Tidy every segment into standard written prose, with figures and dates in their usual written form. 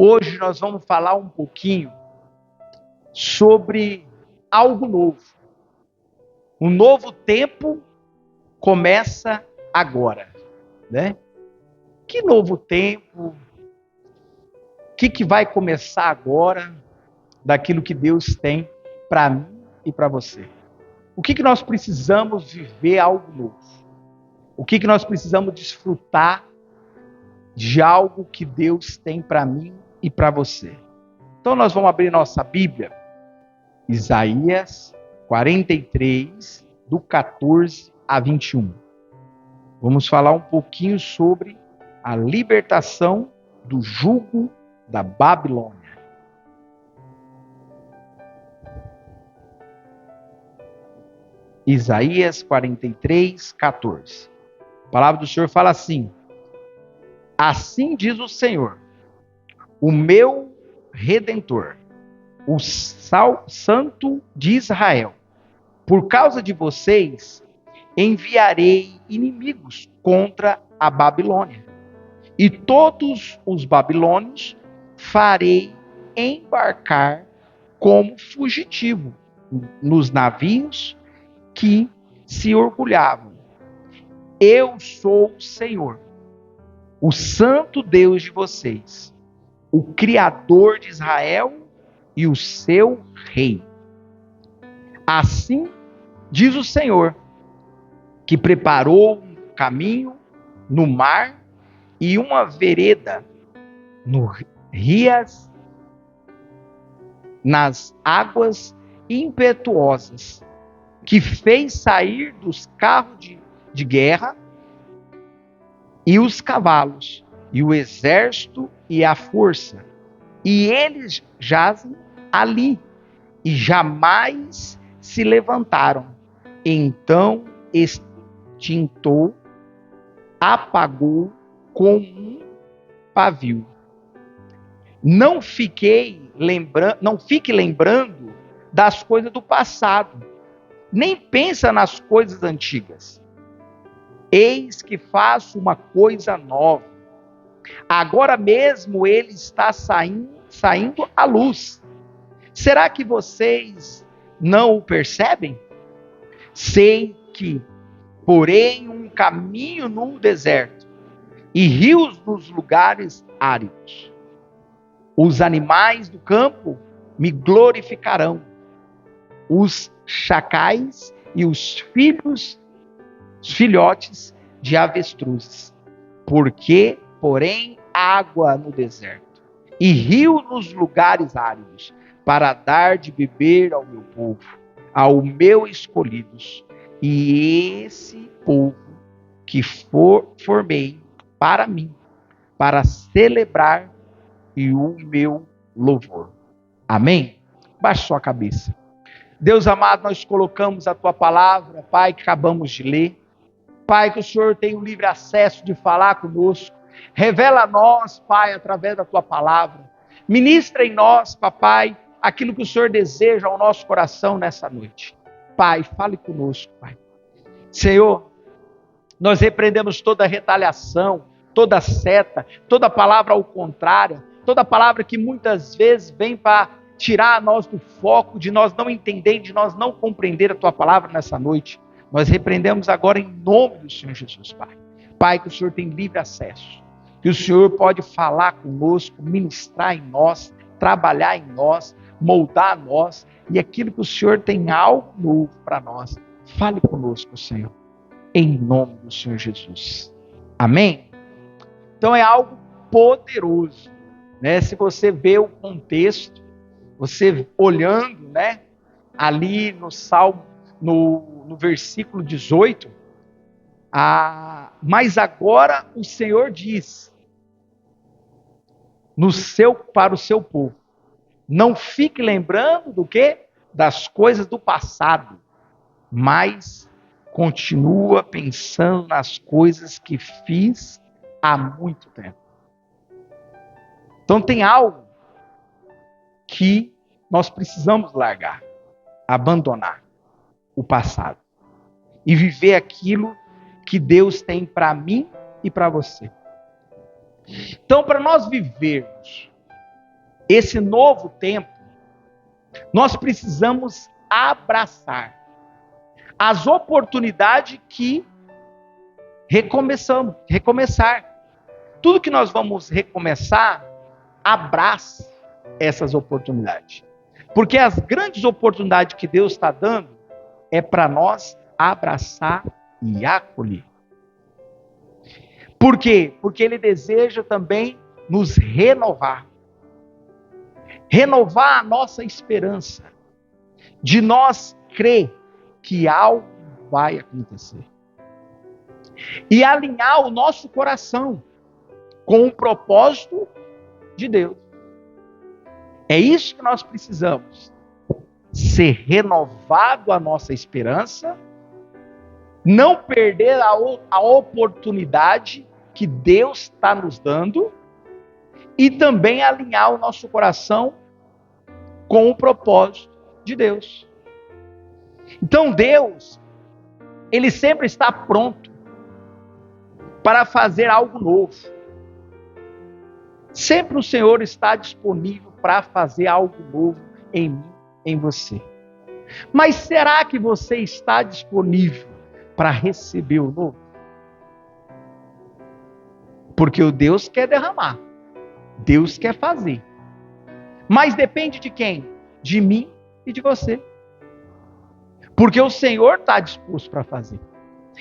Hoje nós vamos falar um pouquinho sobre algo novo. Um novo tempo começa agora, né? Que novo tempo? O que vai começar agora daquilo que Deus tem para mim e para você? O que nós precisamos viver algo novo? O que nós precisamos desfrutar de algo que Deus tem para mim e para você? Então nós vamos abrir nossa Bíblia, Isaías 43, do 14 a 21. Vamos falar um pouquinho sobre a libertação do jugo da Babilônia. Isaías 43, 14. A palavra do Senhor fala assim: assim diz o Senhor, o meu Redentor, o Santo de Israel. Por causa de vocês, enviarei inimigos contra a Babilônia. E todos os babilônios farei embarcar como fugitivo nos navios que se orgulhavam. Eu sou o Senhor, o Santo Deus de vocês, o Criador de Israel e o seu Rei. Assim diz o Senhor, que preparou um caminho no mar e uma vereda no rias, nas águas impetuosas, que fez sair dos carros de guerra e os cavalos, e o exército e a força. E eles jazem ali, e jamais se levantaram. Então extintou, apagou com um pavio. Não fique lembrando das coisas do passado, nem pensa nas coisas antigas. Eis que faço uma coisa nova. Agora mesmo ele está saindo à luz. Será que vocês não o percebem? Sei que, porém, um caminho no deserto e rios nos lugares áridos. Os animais do campo me glorificarão, os chacais e os filhotes de avestruzes. Porque, porém, água no deserto e rio nos lugares áridos, para dar de beber ao meu povo, ao meu escolhidos, e esse povo que formei para mim, para celebrar e o meu louvor. Amém? Baixe sua cabeça. Deus amado, nós colocamos a tua palavra, Pai, que acabamos de ler. Pai, que o Senhor tenha o livre acesso de falar conosco. Revela a nós, Pai, através da tua palavra. Ministra em nós, Papai, aquilo que o Senhor deseja ao nosso coração nessa noite. Pai, fale conosco, Pai. Senhor, nós repreendemos toda retaliação, toda seta, toda palavra ao contrário, toda palavra que muitas vezes vem para tirar a nós do foco, de nós não entender, de nós não compreender a tua palavra nessa noite. Nós repreendemos agora em nome do Senhor Jesus, Pai. Pai, que o Senhor tem livre acesso, que o Senhor pode falar conosco, ministrar em nós, trabalhar em nós, moldar nós, e aquilo que o Senhor tem algo novo para nós. Fale conosco, Senhor, em nome do Senhor Jesus. Amém? Então é algo poderoso, né? Se você vê o contexto, você olhando, né, ali no Salmo, no versículo 18, mas agora o Senhor diz para o seu povo, não fique lembrando do quê? Das coisas do passado, mas continua pensando nas coisas que fiz há muito tempo. Então tem algo que nós precisamos largar, abandonar o passado e viver aquilo que Deus tem para mim e para você. Então, para nós vivermos esse novo tempo, nós precisamos abraçar as oportunidades que recomeçar. Tudo que nós vamos recomeçar, abrace essas oportunidades. Porque as grandes oportunidades que Deus está dando é para nós abraçar e acolher. Por quê? Porque Ele deseja também nos renovar. Renovar a nossa esperança. De nós crer que algo vai acontecer. E alinhar o nosso coração com o propósito de Deus. É isso que nós precisamos. Ser renovado a nossa esperança, não perder a oportunidade que Deus está nos dando e também alinhar o nosso coração com o propósito de Deus. Então Deus, Ele sempre está pronto para fazer algo novo. Sempre o Senhor está disponível para fazer algo novo em mim, em você. Mas será que você está disponível para receber o novo? Porque o Deus quer derramar. Deus quer fazer. Mas depende de quem? De mim e de você. Porque o Senhor está disposto para fazer.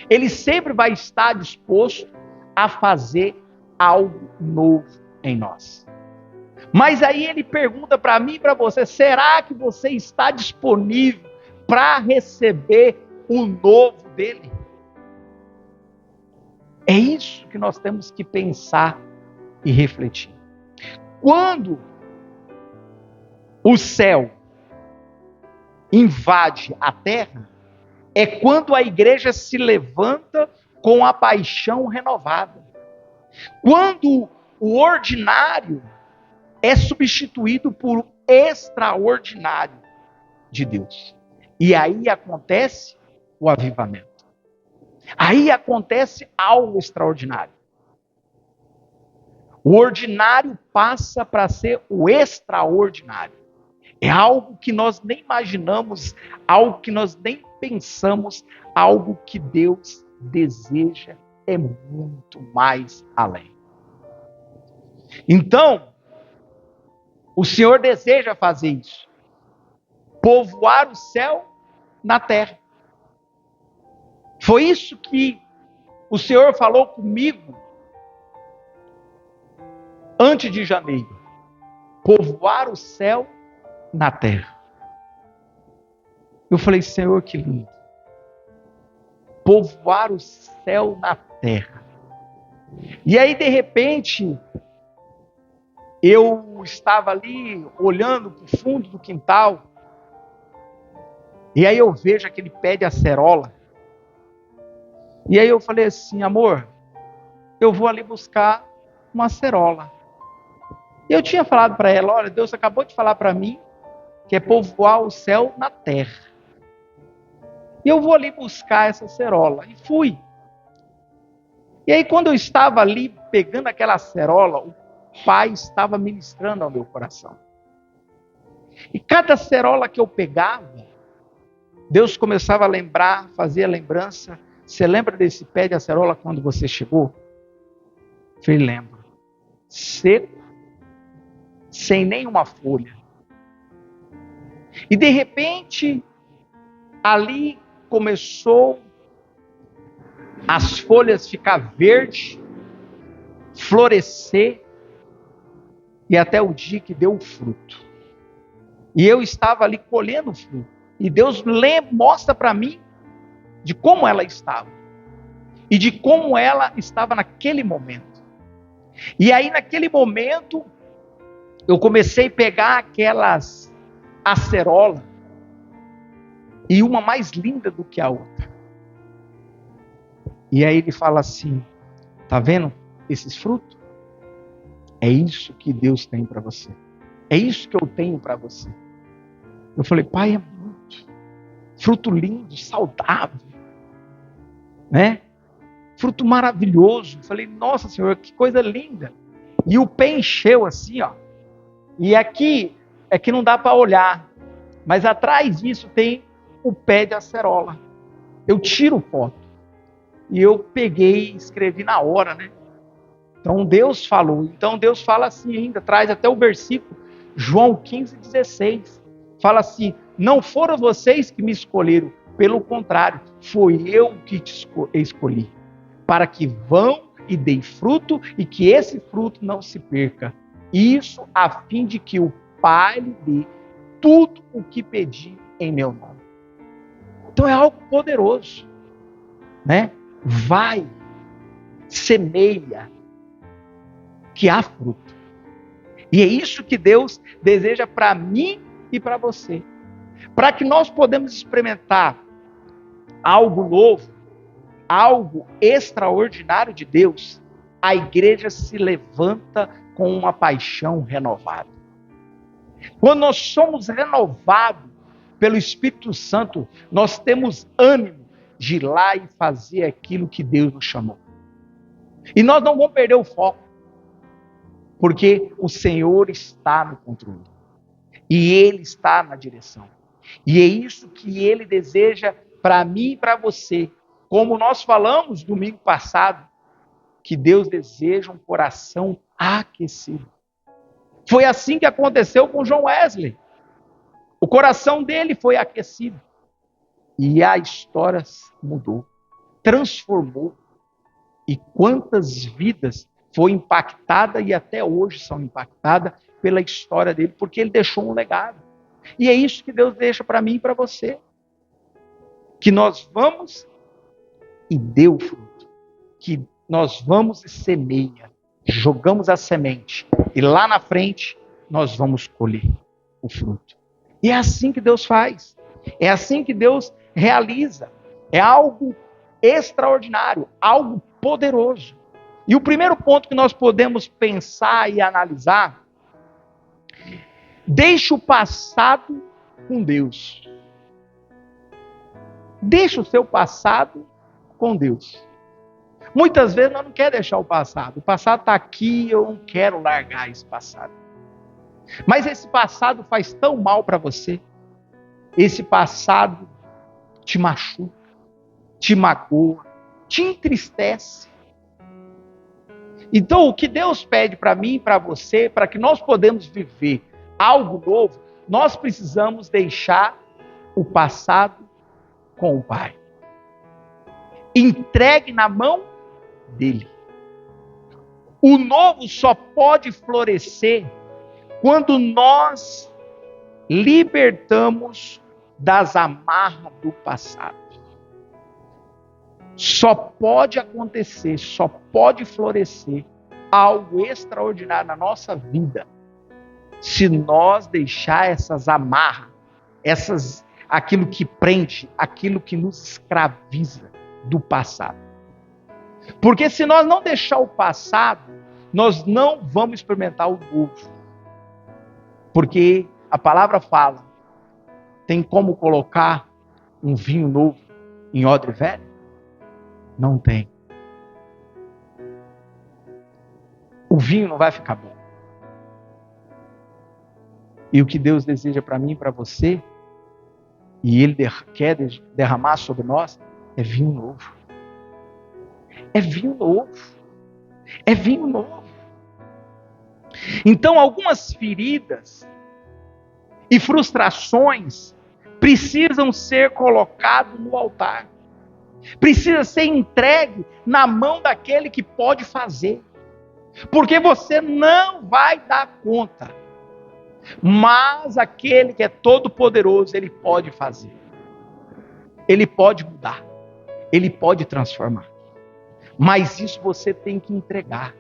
Ele sempre vai estar disposto a fazer algo novo em nós. Mas aí Ele pergunta para mim e para você, será que você está disponível para receber o novo dele? É isso que nós temos que pensar e refletir. Quando o céu invade a terra, é quando a igreja se levanta com a paixão renovada. Quando o ordinário é substituído por extraordinário de Deus. E aí acontece o avivamento. Aí acontece algo extraordinário. O ordinário passa para ser o extraordinário. É algo que nós nem imaginamos, algo que nós nem pensamos, algo que Deus deseja é muito mais além. Então, o Senhor deseja fazer isso. Povoar o céu na terra. Foi isso que o Senhor falou comigo antes de janeiro. Povoar o céu na terra. Eu falei, Senhor, que lindo. Povoar o céu na terra. E aí, de repente, eu estava ali olhando para o fundo do quintal. E aí eu vejo aquele pé de acerola. E aí eu falei assim, amor, eu vou ali buscar uma acerola. E eu tinha falado para ela, olha, Deus acabou de falar para mim que é povoar o céu na terra. E eu vou ali buscar essa acerola. E fui. E aí quando eu estava ali pegando aquela acerola, o Pai estava ministrando ao meu coração. E cada acerola que eu pegava, Deus começava a lembrar, fazia lembrança. Você lembra desse pé de acerola quando você chegou? Eu falei, lembro. Seco, sem nenhuma folha. E de repente, ali começou as folhas ficar verdes, florescer, e até o dia que deu o fruto. E eu estava ali colhendo o fruto. E Deus mostra para mim de como ela estava. E de como ela estava naquele momento. E aí naquele momento, eu comecei a pegar aquelas acerolas. E uma mais linda do que a outra. E aí ele fala assim, tá vendo esses frutos? É isso que Deus tem para você. É isso que eu tenho para você. Eu falei, Pai, é muito. Fruto lindo, saudável. Né? Fruto maravilhoso. Eu falei, nossa Senhor, que coisa linda. E o pé encheu assim, ó. E aqui é que não dá para olhar, mas atrás disso tem o pé de acerola. Eu tiro foto. E eu peguei e escrevi na hora, né? Então Deus falou. Então Deus fala assim ainda, traz até o versículo, João 15:16. Fala assim, não foram vocês que me escolheram, pelo contrário, foi eu que te escolhi, para que vão e deem fruto, e que esse fruto não se perca. Isso a fim de que o Pai lhe dê tudo o que pedir em meu nome. Então é algo poderoso, né? Vai, semeia, que há fruto. E é isso que Deus deseja para mim e para você. Para que nós podemos experimentar algo novo, algo extraordinário de Deus, a igreja se levanta com uma paixão renovada. Quando nós somos renovados pelo Espírito Santo, nós temos ânimo de ir lá e fazer aquilo que Deus nos chamou. E nós não vamos perder o foco, porque o Senhor está no controle. E Ele está na direção. E é isso que Ele deseja para mim e para você. Como nós falamos domingo passado, que Deus deseja um coração aquecido. Foi assim que aconteceu com John Wesley. O coração dele foi aquecido. E a história mudou, transformou. E quantas vidas foi impactada e até hoje são impactadas pela história dele, porque ele deixou um legado. E é isso que Deus deixa para mim e para você. Que nós vamos e dê o fruto. Que nós vamos e semeia, jogamos a semente. E lá na frente, nós vamos colher o fruto. E é assim que Deus faz. É assim que Deus realiza. É algo extraordinário, algo poderoso. E o primeiro ponto que nós podemos pensar e analisar, deixe o passado com Deus. Deixe o seu passado com Deus. Muitas vezes nós não queremos deixar o passado. O passado está aqui, eu não quero largar esse passado. Mas esse passado faz tão mal para você. Esse passado te machuca, te magoa, te entristece. Então, o que Deus pede para mim e para você, para que nós podemos viver algo novo, nós precisamos deixar o passado com o Pai. Entregue na mão dele. O novo só pode florescer quando nós libertamos das amarras do passado. Só pode acontecer, só pode florescer algo extraordinário na nossa vida se nós deixar essas amarras, aquilo que prende, aquilo que nos escraviza do passado. Porque se nós não deixar o passado, nós não vamos experimentar o novo. Porque a palavra fala, tem como colocar um vinho novo em odre velho? Não tem. O vinho não vai ficar bom. E o que Deus deseja para mim e para você, e Ele quer derramar sobre nós, é vinho novo. É vinho novo. É vinho novo. Então, algumas feridas e frustrações precisam ser colocadas no altar. Precisa ser entregue na mão daquele que pode fazer. Porque você não vai dar conta. Mas aquele que é todo poderoso, ele pode fazer. Ele pode mudar. Ele pode transformar. Mas isso você tem que entregar.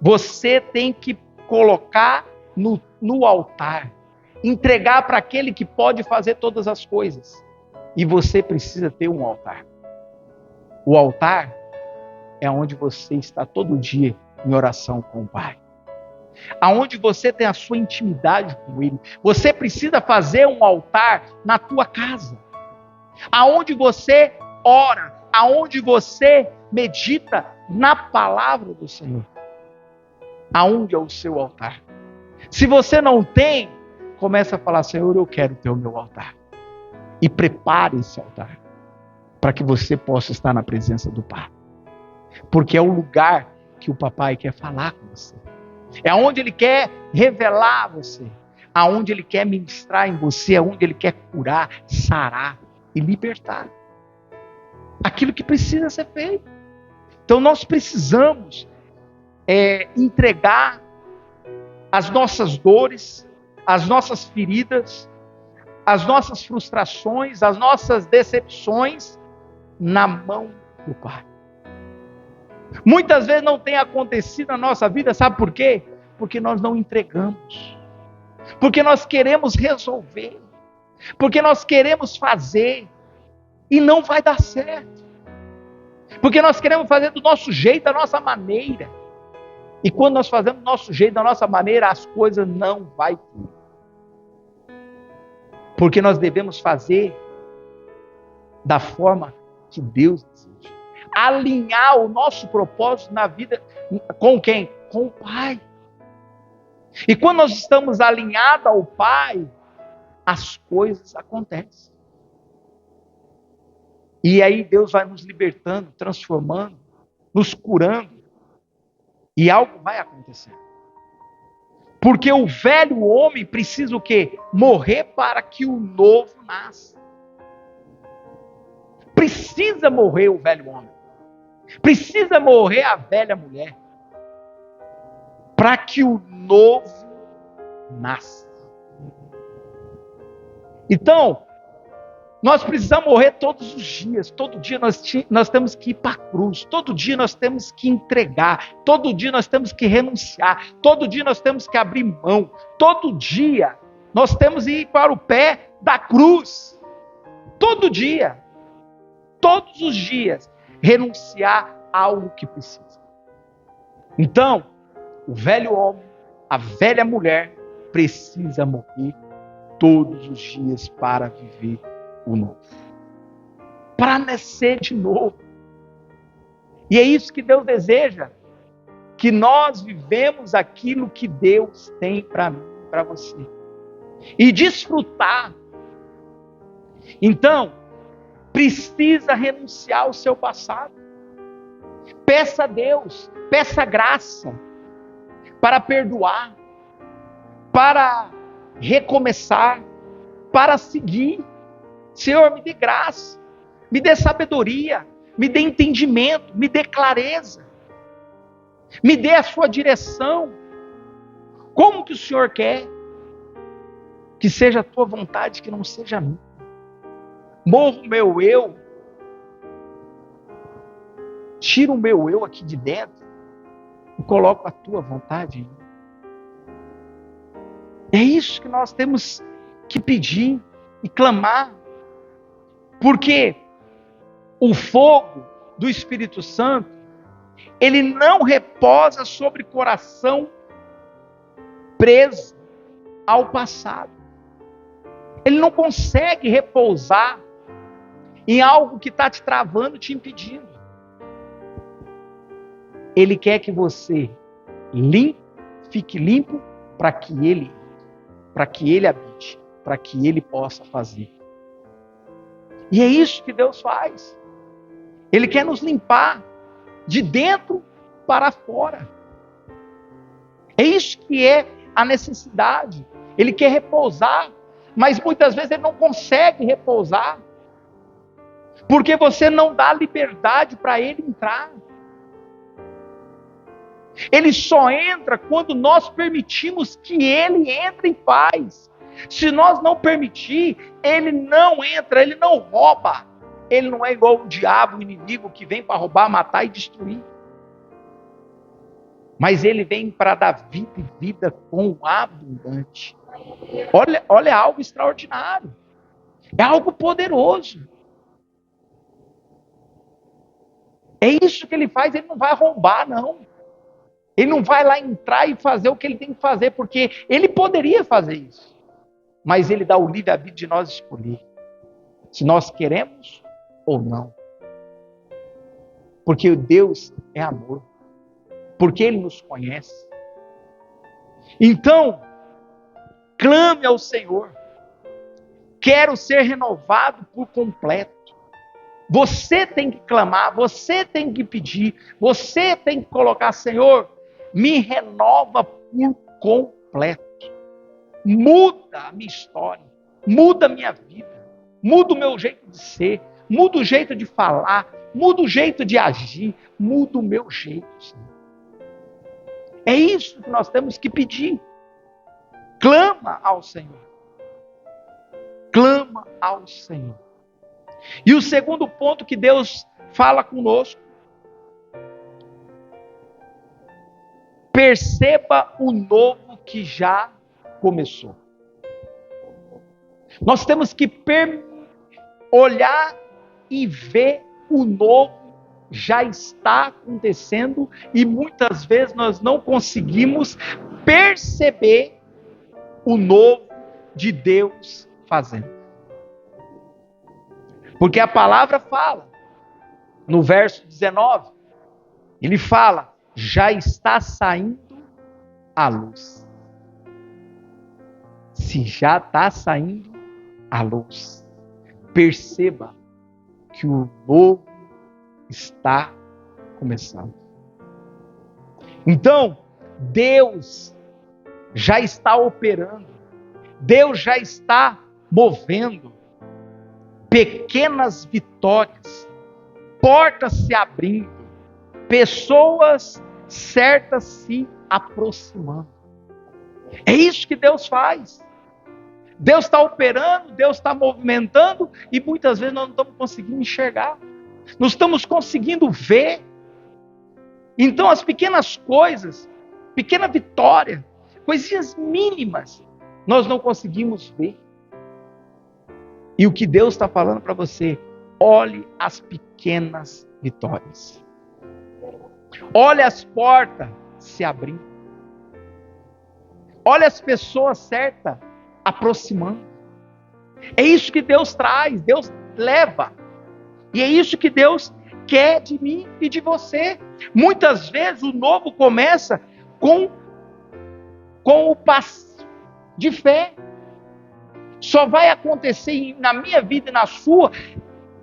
Você tem que colocar no altar. Entregar para aquele que pode fazer todas as coisas. E você precisa ter um altar. O altar é onde você está todo dia em oração com o Pai. Aonde você tem a sua intimidade com Ele. Você precisa fazer um altar na tua casa. Aonde você ora. Aonde você medita na palavra do Senhor. Aonde é o seu altar? Se você não tem, começa a falar: Senhor, eu quero ter o meu altar. E prepare esse altar para que você possa estar na presença do Pai. Porque é o lugar que o papai quer falar com você. É onde ele quer revelar a você. Aonde ele quer ministrar em você, aonde ele quer curar, sarar e libertar aquilo que precisa ser feito. Então nós precisamos entregar as nossas dores, as nossas feridas, as nossas frustrações, as nossas decepções na mão do Pai. Muitas vezes não tem acontecido na nossa vida, sabe por quê? Porque nós não entregamos. Porque nós queremos resolver. Porque nós queremos fazer. E não vai dar certo. Porque nós queremos fazer do nosso jeito, da nossa maneira. E quando nós fazemos do nosso jeito, da nossa maneira, as coisas não vai ter. Porque nós devemos fazer da forma que Deus deseja. Alinhar o nosso propósito na vida com quem? Com o Pai. E quando nós estamos alinhados ao Pai, as coisas acontecem. E aí Deus vai nos libertando, transformando, nos curando. E algo vai acontecer. Porque o velho homem precisa o quê? Morrer para que o novo nasça. Precisa morrer o velho homem. Precisa morrer a velha mulher. Para que o novo nasça. Então, nós precisamos morrer todos os dias. Todo dia nós temos que ir para a cruz. Todo dia nós temos que entregar. Todo dia nós temos que renunciar. Todo dia nós temos que abrir mão. Todo dia nós temos que ir para o pé da cruz. Todo dia. Todos os dias. Renunciar a algo que precisa. Então, o velho homem, a velha mulher, precisa morrer todos os dias para viver o novo. Para nascer de novo. E é isso que Deus deseja. Que nós vivemos aquilo que Deus tem para mim, para você. E desfrutar. Então, precisa renunciar ao seu passado. Peça a Deus, peça graça para perdoar, para recomeçar, para seguir. Senhor, me dê graça, me dê sabedoria, me dê entendimento, me dê clareza, me dê a sua direção. Como que o Senhor quer? Que seja a tua vontade, que não seja a minha. Morra o meu eu, tira o meu eu aqui de dentro e coloco a tua vontade em mim. É isso que nós temos que pedir e clamar. Porque o fogo do Espírito Santo, ele não reposa sobre coração preso ao passado. Ele não consegue repousar em algo que está te travando, te impedindo. Ele quer que você fique limpo para que ele habite, para que ele possa fazer. E é isso que Deus faz. Ele quer nos limpar de dentro para fora. É isso que é a necessidade. Ele quer repousar, mas muitas vezes ele não consegue repousar, porque você não dá liberdade para ele entrar. Ele só entra quando nós permitimos que ele entre em paz. Se nós não permitir, ele não entra, ele não rouba. Ele não é igual o diabo, o inimigo que vem para roubar, matar e destruir. Mas ele vem para dar vida e vida com abundante. Olha, é algo extraordinário. É algo poderoso. É isso que ele faz, ele não vai roubar, não. Ele não vai lá entrar e fazer o que ele tem que fazer, porque ele poderia fazer isso. Mas ele dá o livre-arbítrio de nós escolher. Se nós queremos ou não. Porque Deus é amor. Porque ele nos conhece. Então, Clame ao Senhor. Quero ser renovado por completo. Você tem que clamar, você tem que pedir, você tem que colocar, Senhor, me renova por completo. Muda a minha história, muda a minha vida, muda o meu jeito de ser, muda o jeito de falar, muda o jeito de agir, muda o meu jeito, Senhor. É isso que nós temos que pedir. Clama ao Senhor. Clama ao Senhor. E o segundo ponto que Deus fala conosco: perceba o novo que já começou. Nós temos que olhar e ver o novo já está acontecendo e muitas vezes nós não conseguimos perceber o novo de Deus fazendo. Porque a palavra fala, no verso 19, ele fala, já está saindo a luz. Se já está saindo a luz, perceba que o novo está começando. Então, Deus já está operando, Deus já está movendo pequenas vitórias, portas se abrindo, pessoas certas se aproximando. É isso que Deus faz. Deus está operando, Deus está movimentando e muitas vezes nós não estamos conseguindo enxergar. Não estamos conseguindo ver. Então as pequenas coisas, pequena vitória, coisinhas mínimas, nós não conseguimos ver. E o que Deus está falando para você, olhe as pequenas vitórias. Olhe as portas se abrindo. Olhe as pessoas certas aproximando. É isso que Deus traz, Deus leva. E é isso que Deus quer de mim e de você. Muitas vezes o novo começa com o passo de fé. Só vai acontecer na minha vida e na sua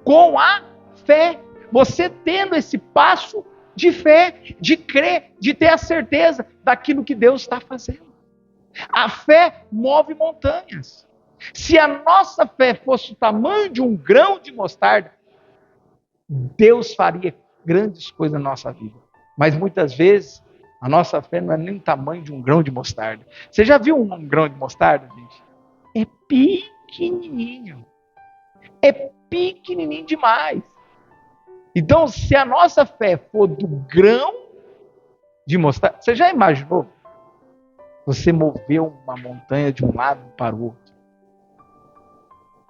com a fé. Você tendo esse passo de fé, de crer, de ter a certeza daquilo que Deus está fazendo. A fé move montanhas. Se a nossa fé fosse o tamanho de um grão de mostarda, Deus faria grandes coisas na nossa vida. Mas muitas vezes, a nossa fé não é nem o tamanho de um grão de mostarda. Você já viu um grão de mostarda, gente? É pequenininho. É pequenininho demais. Então, se a nossa fé for do grão de mostarda, você já imaginou? Você moveu uma montanha de um lado para o outro.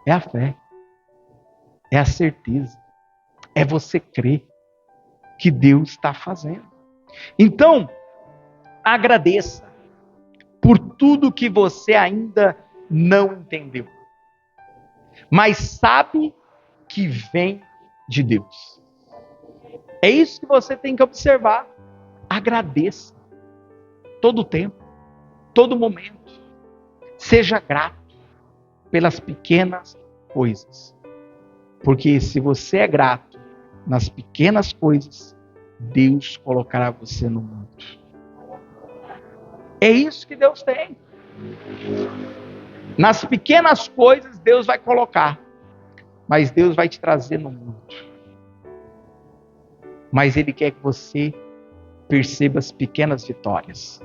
É a fé. É a certeza. É você crer que Deus está fazendo. Então, agradeça por tudo que você ainda não entendeu. Mas sabe que vem de Deus. É isso que você tem que observar. Agradeça. Todo o tempo. Todo momento. Seja grato pelas pequenas coisas. Porque se você é grato nas pequenas coisas, Deus colocará você no mundo. É isso que Deus tem. Nas pequenas coisas, Deus vai colocar. Mas Deus vai te trazer no mundo. Mas Ele quer que você perceba as pequenas vitórias.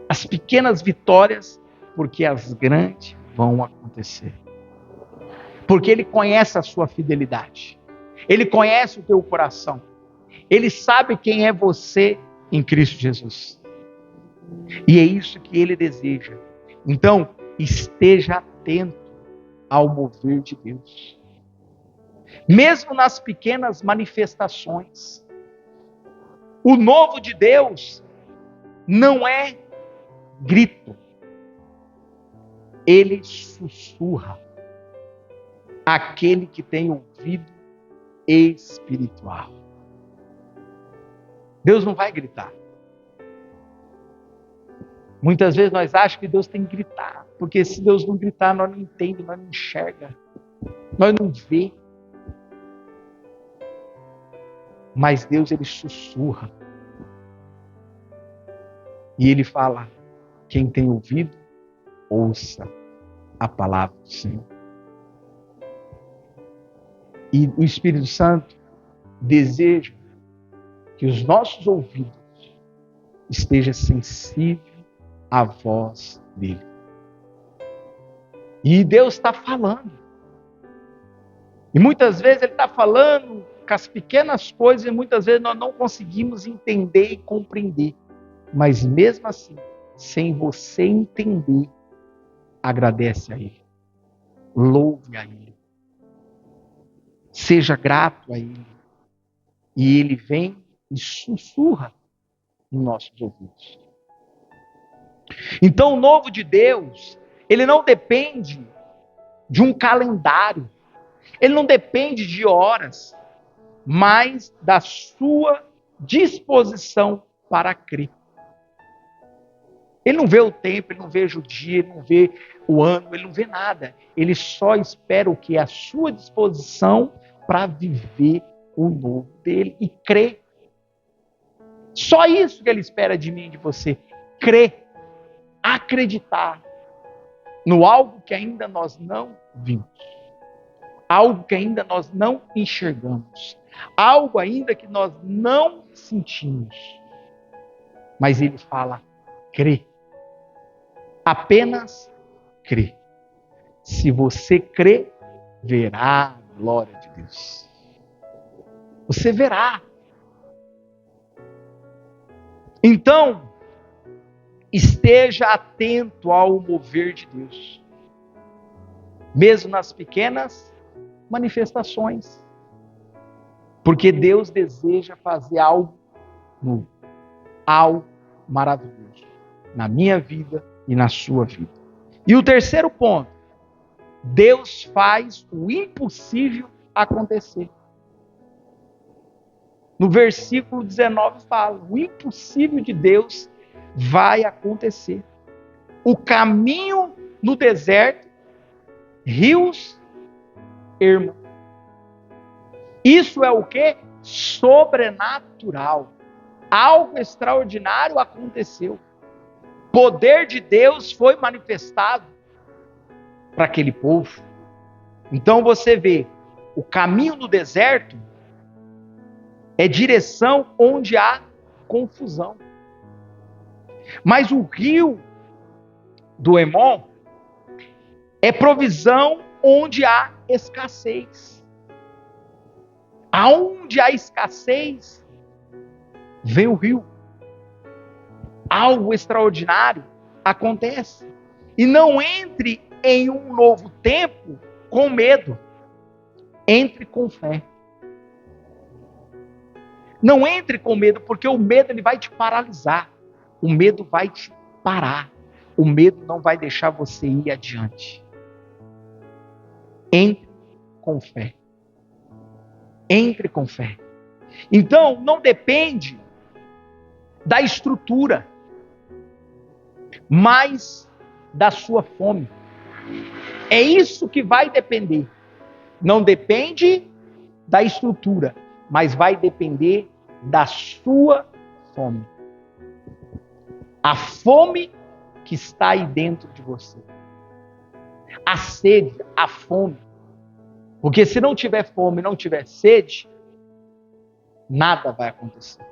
As pequenas vitórias, porque as grandes vão acontecer. Porque Ele conhece a sua fidelidade. Ele conhece o teu coração. Ele sabe quem é você em Cristo Jesus. E é isso que Ele deseja. Então, esteja atento ao mover de Deus. Mesmo nas pequenas manifestações. O novo de Deus não é grito. Ele sussurra. Aquele que tem ouvido espiritual. Deus não vai gritar. Muitas vezes nós achamos que Deus tem que gritar. Porque se Deus não gritar, nós não entendemos, nós não enxerga, nós não vê. Mas Deus, ele sussurra. E ele fala: quem tem ouvido, ouça a palavra do Senhor. E o Espírito Santo deseja que os nossos ouvidos estejam sensíveis à voz dele. E Deus está falando. E muitas vezes ele está falando com as pequenas coisas e muitas vezes nós não conseguimos entender e compreender. Mas mesmo assim, sem você entender, agradece a Ele. Louve a Ele. Seja grato a Ele. E Ele vem e sussurra nos nossos ouvidos. Então, o novo de Deus, ele não depende de um calendário. Ele não depende de horas, mas da sua disposição para crer. Ele não vê o tempo, ele não vê o dia, ele não vê o ano, ele não vê nada. Ele só espera o que? A sua disposição para viver o novo dele e crer. Só isso que ele espera de mim e de você. Crer. Acreditar no algo que ainda nós não vimos. Algo que ainda nós não enxergamos. Algo ainda que nós não sentimos. Mas ele fala, crê. Apenas crê. Se você crê, verá a glória de Deus. Você verá. Então, esteja atento ao mover de Deus. Mesmo nas pequenas manifestações. Porque Deus deseja fazer algo novo. Algo maravilhoso. Na minha vida e na sua vida. E o terceiro ponto. Deus faz o impossível acontecer. No versículo 19 fala, o impossível de Deus vai acontecer. O caminho no deserto, rios ermam. Isso é o quê? Sobrenatural. Algo extraordinário aconteceu. Poder de Deus foi manifestado para aquele povo. Então você vê, o caminho no deserto é direção onde há confusão. Mas o rio do Hermon é provisão onde há escassez. Aonde há escassez, vem o rio. Algo extraordinário acontece. E não entre em um novo tempo com medo. Entre com fé. Não entre com medo, porque o medo ele vai te paralisar. O medo vai te parar. O medo não vai deixar você ir adiante. Entre com fé. Entre com fé. Então, não depende da estrutura, mas da sua fome. É isso que vai depender. Não depende da estrutura, mas vai depender da sua fome. A fome que está aí dentro de você. A sede, a fome. Porque se não tiver fome, não tiver sede, nada vai acontecer.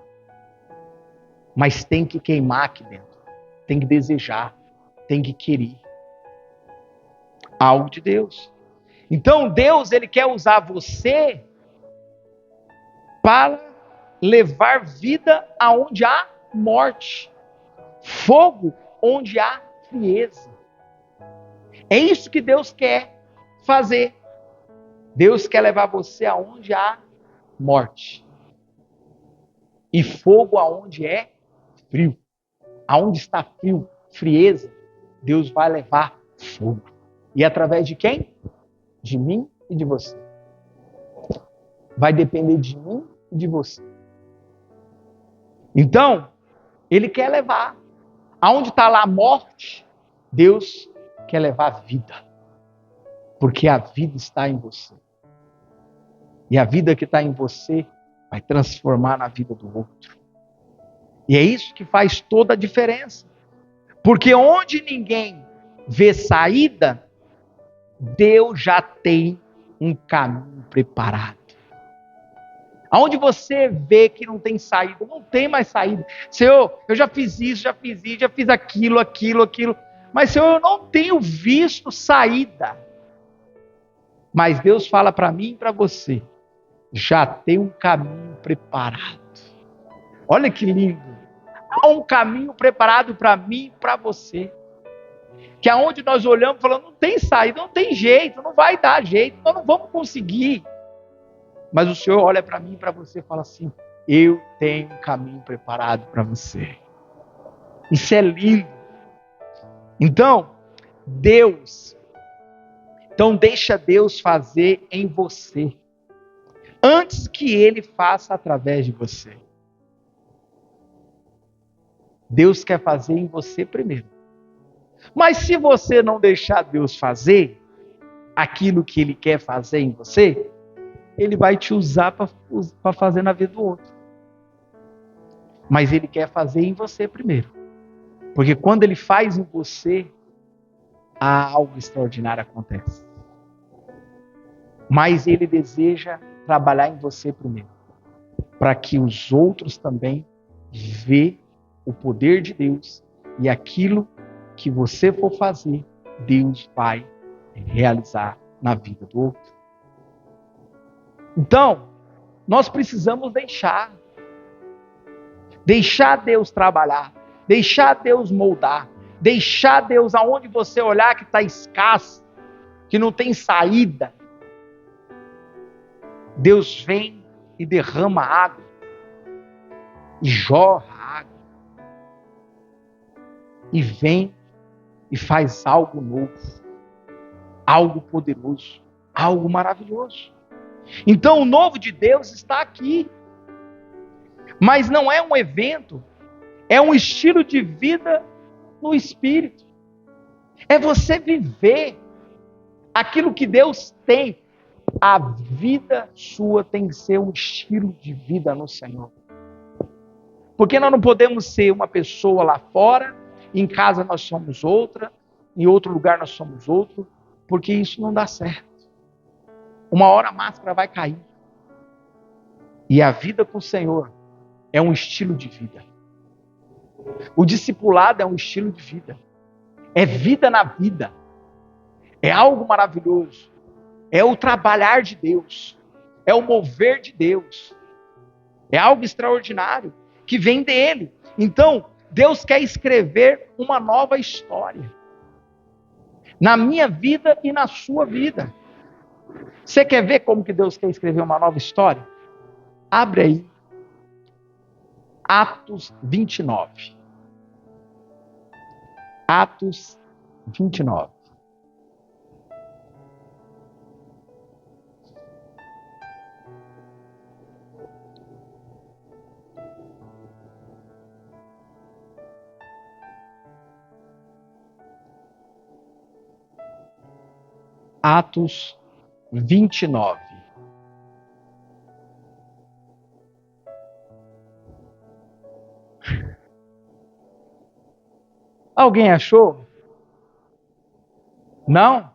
Mas tem que queimar aqui dentro. Tem que desejar. Tem que querer. Algo de Deus. Então Deus, ele quer usar você para levar vida aonde há morte. Fogo onde há frieza. É isso que Deus quer fazer. Deus quer levar você aonde há morte. E fogo aonde é frio. Aonde está frio, frieza, Deus vai levar fogo. E através de quem? De mim e de você. Vai depender de mim e de você. Então, Ele quer levar. Aonde está lá a morte, Deus quer levar vida. Porque a vida está em você. E a vida que está em você vai transformar na vida do outro. E é isso que faz toda a diferença. Porque onde ninguém vê saída, Deus já tem um caminho preparado. Aonde você vê que não tem saída, não tem mais saída. Senhor, eu já fiz isso, já fiz aquilo. Mas, Senhor, eu não tenho visto saída. Mas Deus fala para mim e para você, já tem um caminho preparado. Olha que lindo. Há um caminho preparado para mim e para você. Que aonde nós olhamos falando, não tem saída, não tem jeito, não vai dar jeito, nós não vamos conseguir. Mas o Senhor olha para mim e para você e fala assim, eu tenho um caminho preparado para você. Isso é lindo. Então, deixa Deus fazer em você. Antes que Ele faça através de você. Deus quer fazer em você primeiro. Mas se você não deixar Deus fazer aquilo que Ele quer fazer em você, Ele vai te usar para fazer na vida do outro. Mas Ele quer fazer em você primeiro. Porque quando Ele faz em você, algo extraordinário acontece. Mas Ele deseja trabalhar em você primeiro. Para que os outros também vejam o poder de Deus e aquilo que você for fazer, Deus vai realizar na vida do outro. Então, nós precisamos deixar Deus trabalhar, deixar Deus moldar, deixar Deus aonde você olhar que está escasso, que não tem saída. Deus vem e derrama água, e jorra água, e vem e faz algo novo, algo poderoso, algo maravilhoso. Então o novo de Deus está aqui. Mas não é um evento, é um estilo de vida no Espírito. É você viver aquilo que Deus tem. A vida sua tem que ser um estilo de vida no Senhor. Porque nós não podemos ser uma pessoa lá fora, em casa nós somos outra, em outro lugar nós somos outro, porque isso não dá certo. Uma hora a máscara vai cair. E a vida com o Senhor é um estilo de vida. O discipulado é um estilo de vida. É vida na vida. É algo maravilhoso. É o trabalhar de Deus. É o mover de Deus. É algo extraordinário que vem dele. Então, Deus quer escrever uma nova história. Na minha vida e na sua vida. Você quer ver como que Deus quer escrever uma nova história? Abre aí. Atos 29. Atos 29. Atos 29. Alguém achou? Não?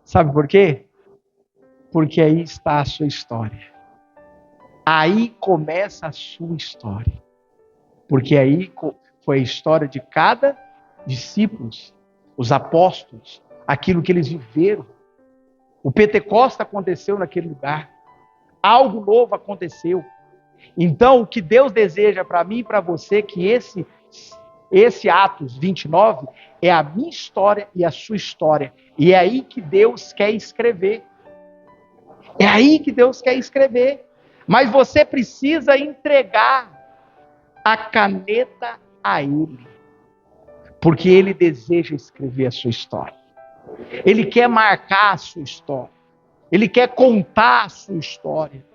Sabe por quê? Porque aí está a sua história. Aí começa a sua história. Porque aí foi a história de cada discípulo, os apóstolos, aquilo que eles viveram. O Pentecostes aconteceu naquele lugar. Algo novo aconteceu. Então, o que Deus deseja para mim e para você, que esse Atos 29 é a minha história e a sua história. E é aí que Deus quer escrever. É aí que Deus quer escrever. Mas você precisa entregar a caneta a Ele. Porque Ele deseja escrever a sua história. Ele quer marcar a sua história. Ele quer contar a sua história.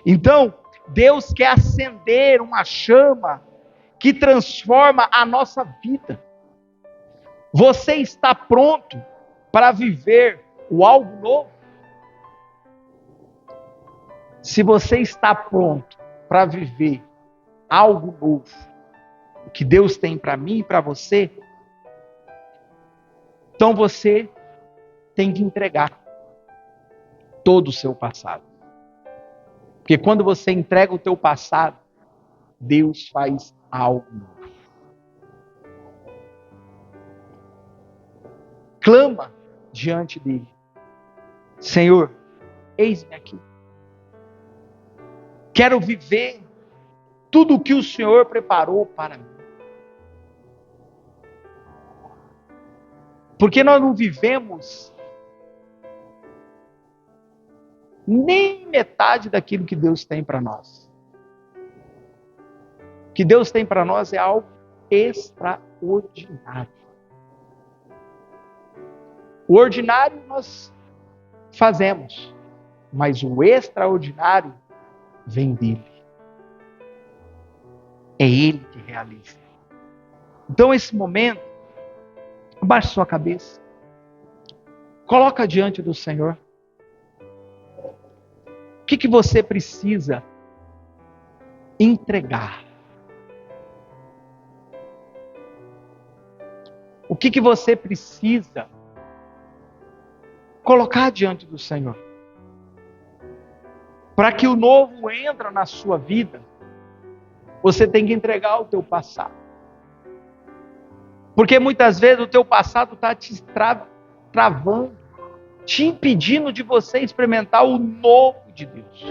Então, Deus quer acender uma chama que transforma a nossa vida. Você está pronto para viver o algo novo? Se você está pronto para viver algo novo, o que Deus tem para mim e para você, então você tem que entregar todo o seu passado. Porque quando você entrega o teu passado, Deus faz algo novo. Clama diante dele. Senhor, eis-me aqui. Quero viver tudo o que o Senhor preparou para mim. Porque nós não vivemos nem metade daquilo que Deus tem para nós. O que Deus tem para nós é algo extraordinário. O ordinário nós fazemos, mas o extraordinário vem dele. É ele que realiza. Então, esse momento, abaixe sua cabeça. Coloca diante do Senhor. O que você precisa entregar? O que você precisa colocar diante do Senhor? Para que o novo entre na sua vida, você tem que entregar o teu passado. Porque muitas vezes o teu passado está te travando, te impedindo de você experimentar o novo de Deus.